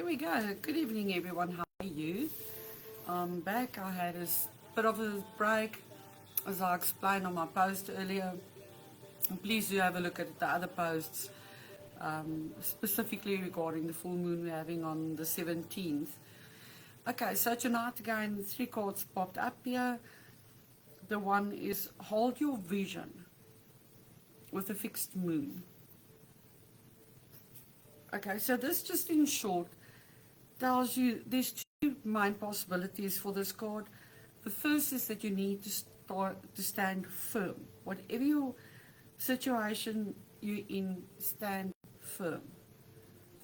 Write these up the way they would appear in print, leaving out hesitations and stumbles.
we go. Good evening, everyone. How are you? I'm back. I had a bit of a break, as I explained on my post earlier. And please do have a look at the other posts, specifically regarding the full moon we're having on the 17th. Okay, so tonight again, 3 cards popped up here. The one is hold your vision with a fixed moon. Okay, so this just in short tells you there's 2 main possibilities for this card. The first is that you need to stand firm. Whatever your situation you're in, stand firm.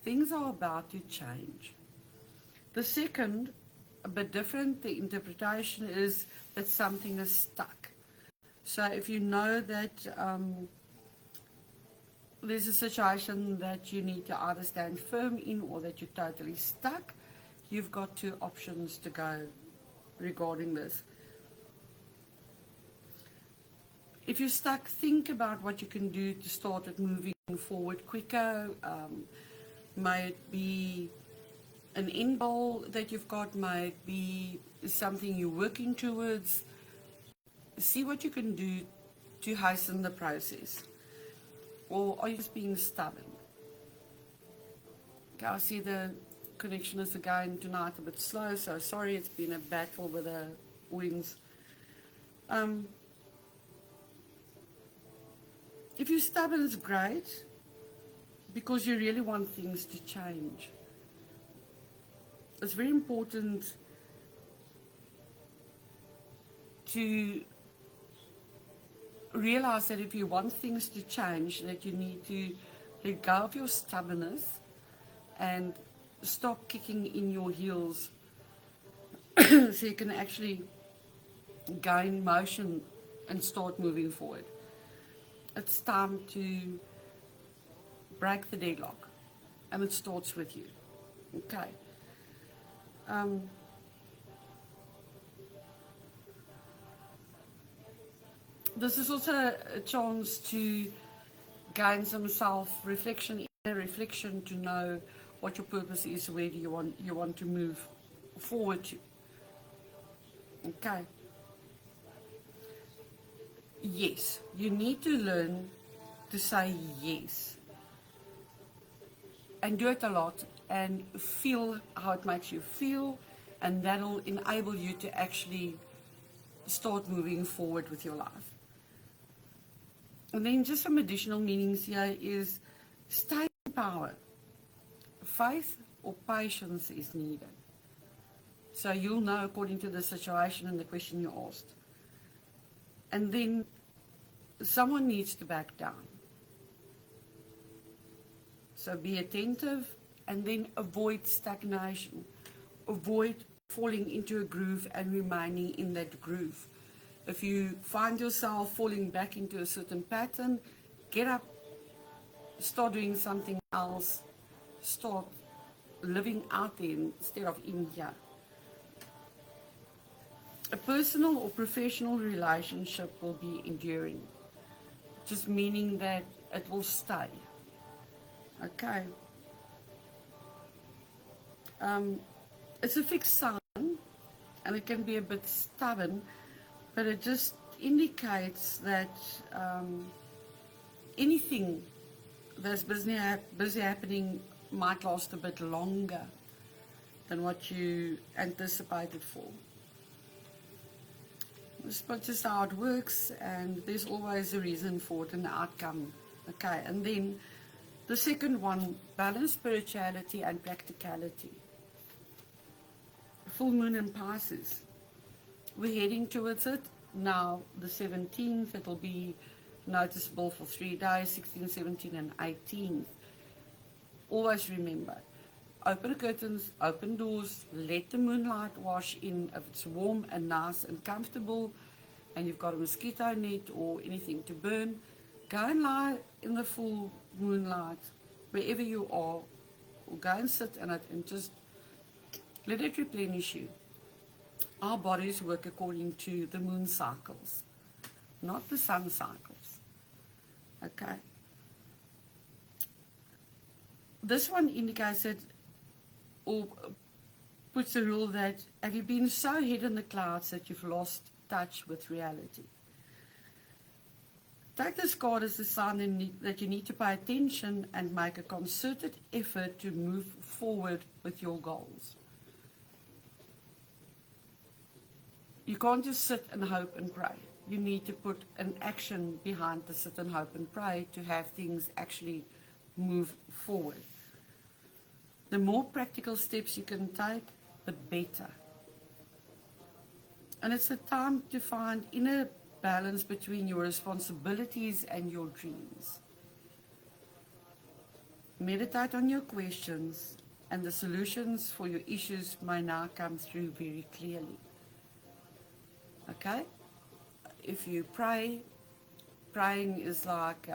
Things are about to change. The second, a bit different, the interpretation is that something is stuck. So if you know that there's a situation that you need to either stand firm in or that you're totally stuck, you've got 2 options to go regarding this. If you're stuck, think about what you can do to start it moving forward quicker. May it be an end goal that you've got, may it be something you're working towards. See what you can do to hasten the process. Or are you just being stubborn? Okay, I see the connection is again tonight a bit slow, so sorry, it's been a battle with the winds. If you're stubborn, it's great, because you really want things to change. It's very important to realize that if you want things to change, that you need to let go of your stubbornness and stop kicking in your heels so you can actually gain motion and start moving forward. It's time to break the deadlock, and it starts with you. Okay. This is also a chance to gain some self-reflection, inner reflection, to know what your purpose is, where do you want to move forward to. Okay. Yes, you need to learn to say yes. And do it a lot, and feel how it makes you feel, and that'll enable you to actually start moving forward with your life. And then just some additional meanings here is stay in power. Faith or patience is needed. So you'll know according to the situation and the question you asked. And then someone needs to back down. So be attentive, and then avoid stagnation. Avoid falling into a groove and remaining in that groove. If you find yourself falling back into a certain pattern, get up, start doing something else, start living out there instead of in here. A personal or professional relationship will be enduring, just meaning that it will stay. Okay. It's a fixed sign, and it can be a bit stubborn, but it just indicates that anything that's busy happening might last a bit longer than what you anticipated for. It's just how it works, and there's always a reason for it, an outcome. Okay, and then the second one, balance, spirituality and practicality. Full moon in Pisces. We're heading towards it now, the 17th. It'll be noticeable for 3 days, 16, 17 and 18th. Always remember, open curtains, open doors, let the moonlight wash in. If it's warm and nice and comfortable, and you've got a mosquito net or anything to burn, go and lie in the full moonlight, wherever you are, or go and sit in it and just let it replenish you. Our bodies work according to the moon cycles, not the sun cycles. Okay. This one indicates that or puts a rule that, have you been so hid in the clouds that you've lost touch with reality? Take this card as a sign that you need to pay attention and make a concerted effort to move forward with your goals. You can't just sit and hope and pray. You need to put an action behind the sit and hope and pray to have things actually move forward. The more practical steps you can take, the better. And it's a time to find inner balance between your responsibilities and your dreams. Meditate on your questions, and the solutions for your issues may now come through very clearly. Okay? If you pray, praying is like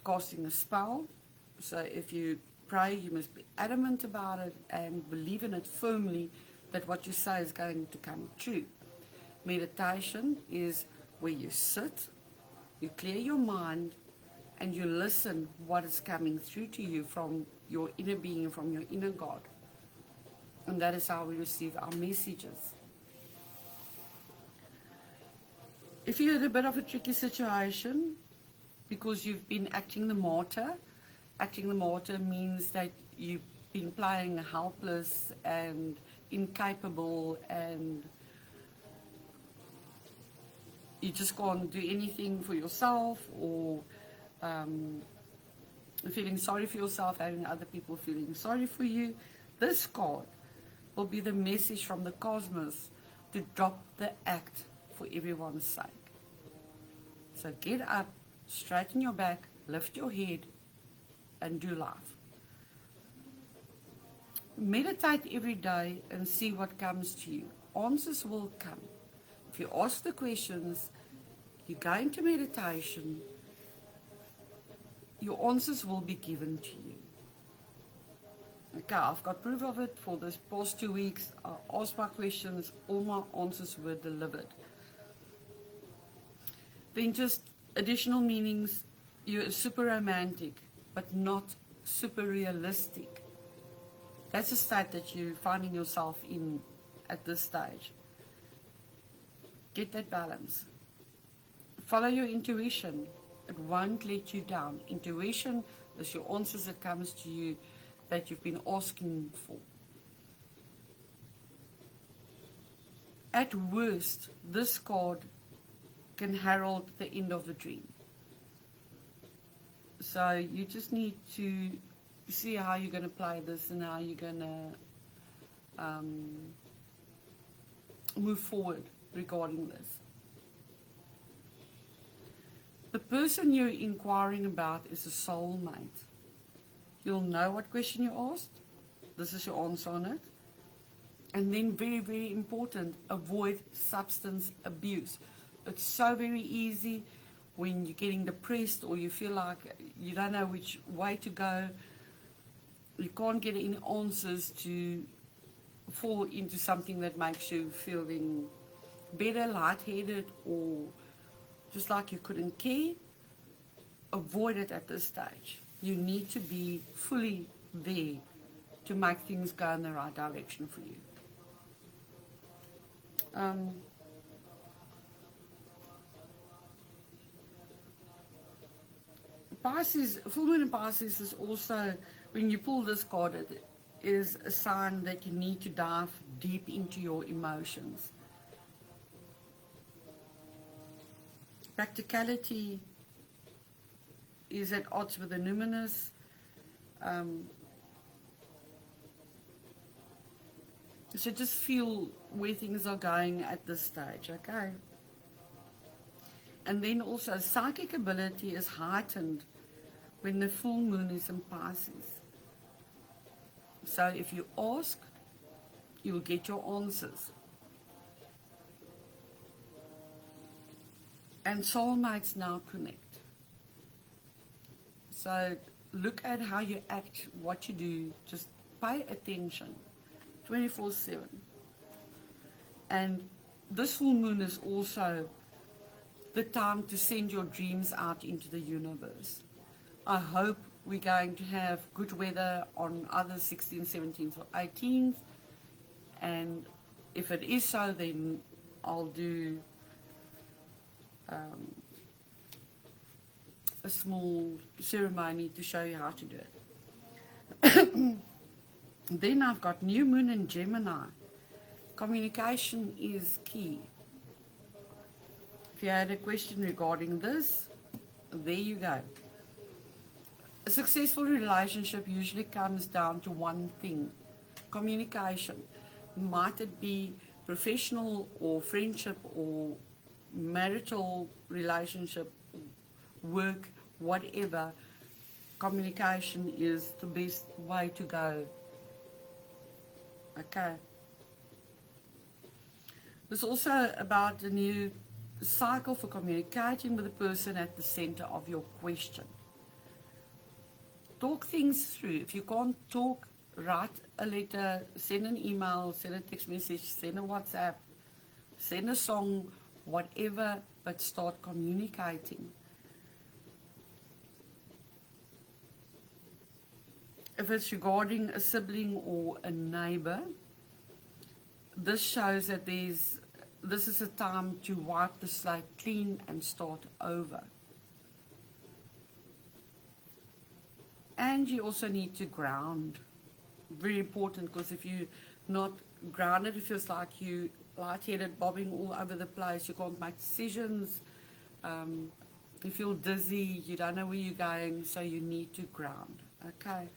casting a spell. So if you pray, you must be adamant about it and believe in it firmly that what you say is going to come true. Meditation is where you sit, you clear your mind, and you listen what is coming through to you from your inner being, from your inner God. And that is how we receive our messages. If you're in a bit of a tricky situation because you've been acting the martyr means that you've been playing helpless and incapable and you just can't do anything for yourself, or feeling sorry for yourself, having other people feeling sorry for you. This card will be the message from the cosmos to drop the act for everyone's sake. So get up, straighten your back, lift your head, and do life. Meditate every day and see what comes to you. Answers will come. If you ask the questions, you go into meditation, your answers will be given to you. Okay, I've got proof of it for this past 2 weeks. I asked my questions, all my answers were delivered. Then just additional meanings, you're super romantic, but not super realistic. That's a state that you're finding yourself in at this stage. Get that balance. Follow your intuition. It won't let you down. Intuition is your answers that comes to you that you've been asking for. At worst, this card can herald the end of the dream. So you just need to see how you're going to play this and how you're going to move forward regarding this. The person you're inquiring about is a soulmate. You'll know what question you asked. This is your answer on it. And then very, very important, avoid substance abuse. It's so very easy when you're getting depressed or you feel like you don't know which way to go. You can't get any answers to fall into something that makes you feeling better, lightheaded, or just like you couldn't care. Avoid it at this stage. You need to be fully there to make things go in the right direction for you. Pisces, full moon in Pisces is also, when you pull this card, it is a sign that you need to dive deep into your emotions. Practicality is at odds with the numinous. So just feel where things are going at this stage, okay? And then also psychic ability is heightened when the full moon is in Pisces. So if you ask, you'll get your answers. And soulmates now connect. So look at how you act, what you do, just pay attention 24/7. And this full moon is also the time to send your dreams out into the universe. I hope we're going to have good weather on either 16th, 17th or 18th. And if it is so, then I'll do a small ceremony to show you how to do it. Then I've got New Moon in Gemini. Communication is key. If you had a question regarding this, there you go. A successful relationship usually comes down to one thing: communication. Might it be professional or friendship or marital relationship, work, whatever, communication is the best way to go. Okay. There's also about the new cycle for communicating with the person at the center of your question. Talk things through. If you can't talk, write a letter, send an email, send a text message, send a WhatsApp, send a song, whatever, but start communicating. If it's regarding a sibling or a neighbor, this shows that this is a time to wipe the slate clean and start over. And you also need to ground. Very important, because if you're not grounded, it feels like you lightheaded, bobbing all over the place. You can't make decisions. You feel dizzy. You don't know where you're going, so you need to ground. Okay.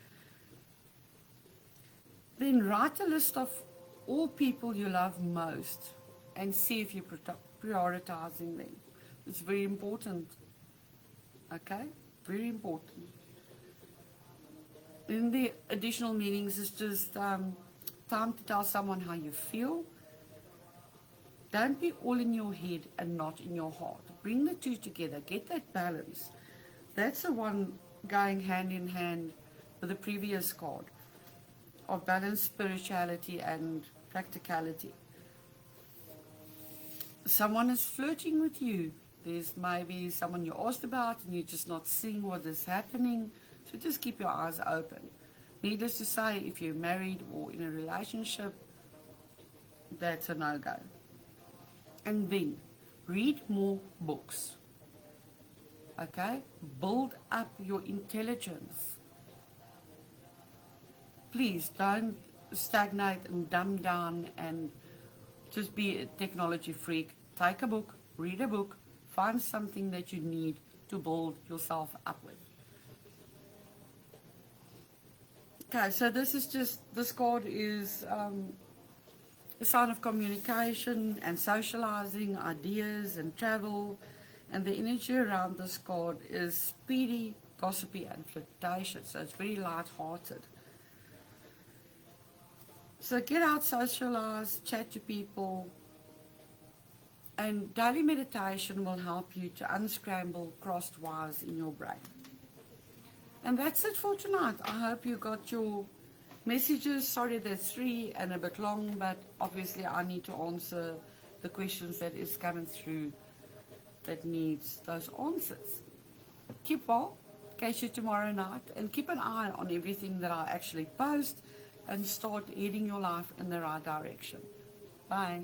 Then write a list of all people you love most and see if you're prioritizing them. It's very important. Okay? Very important. Then the additional meanings is just time to tell someone how you feel. Don't be all in your head and not in your heart. Bring the two together. Get that balance. That's the one going hand in hand with the previous card of balance, spirituality and practicality. Someone is flirting with you. There's maybe someone you asked about and you're just not seeing what is happening. So just keep your eyes open. Needless to say, if you're married or in a relationship, that's a no-go. And then, read more books. Okay? Build up your intelligence. Please don't stagnate and dumb down and just be a technology freak. Take a book, read a book, find something that you need to build yourself up with. Okay, so this card is a sign of communication and socializing, ideas and travel. And the energy around this card is speedy, gossipy and flirtatious. So it's very light-hearted. So get out, socialize, chat to people, and daily meditation will help you to unscramble crossed wires in your brain. And that's it for tonight. I hope you got your messages. Sorry, there's 3 and a bit long, but obviously I need to answer the questions that is coming through that needs those answers. Keep well, catch you tomorrow night, and keep an eye on everything that I actually post, and start heading your life in the right direction. Bye.